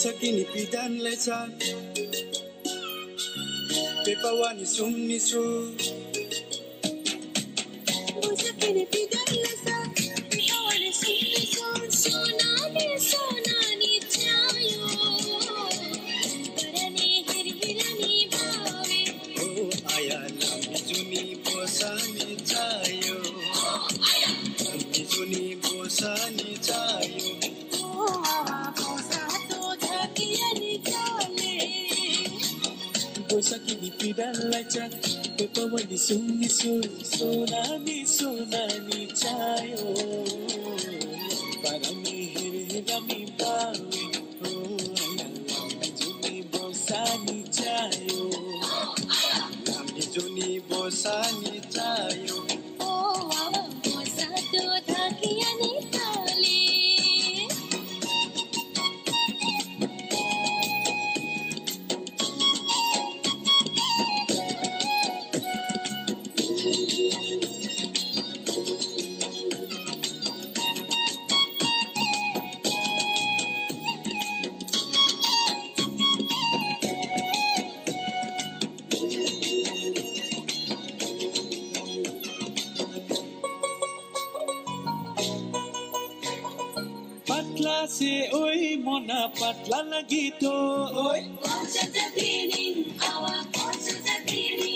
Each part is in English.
Sakini pidan lecha Pepawani sumni su Sakini pidan lecha Pepawani sumni su Sonani chayo Parani hirhirani bhawe Oh aya lambi juni bosani chayo Lambi juni bosani chayo Sakini pidan lecha Pepawani sumni su Sonani chayo Parani hirhirani bhawe Oh aya lambi juni bosani chayo Lambi juni bosani chayo Oh bosa to thakiyani tale Patla se oi mona patla lagi to oi Kocha jatini awa kocha jatini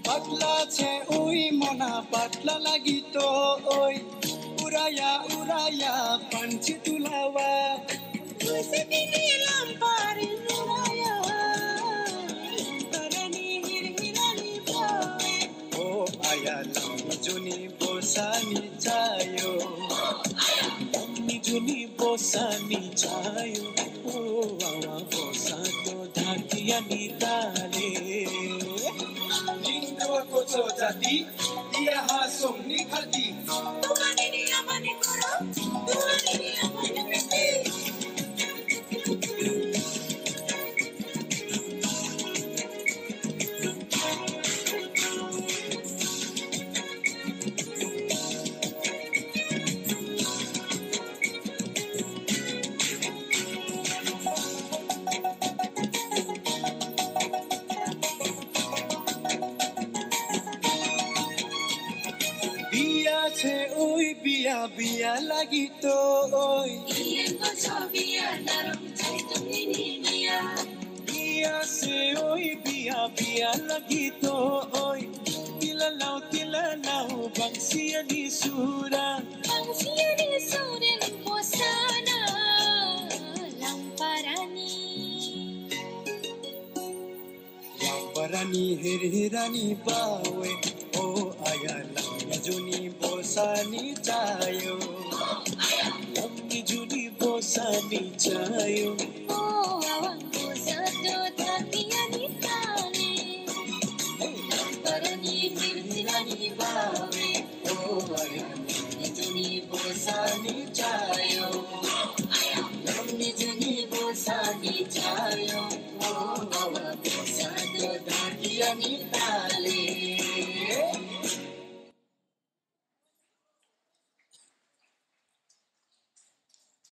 Patla se oi mona patla lagi to oi Uraya panchi tulawa Sakini lampari uraya Parani hirhirani bhawe Oh aya lambi juni bosani chayo Juni bosani chayo Oh awa bosa to thakiyani tale Lingwa kocho jati Dia hasum ni khati Tumani ni amani koro Tumani ni amani kriti Biya lagi to oi Iyan ko so biya larong chay tumini niya Biya se oi biya lagi to oi Tilalaw bang siya ni sura Lumpo sana Lamparani hirhirani bawe Oh aya lambi juni bosani chayo Lambi juni bosani chayo Oh awang bosa to thakiyani tale Lamparani hirhirani bawe Oh aya lambi juni bosani chayo Lambi juni bosani chayo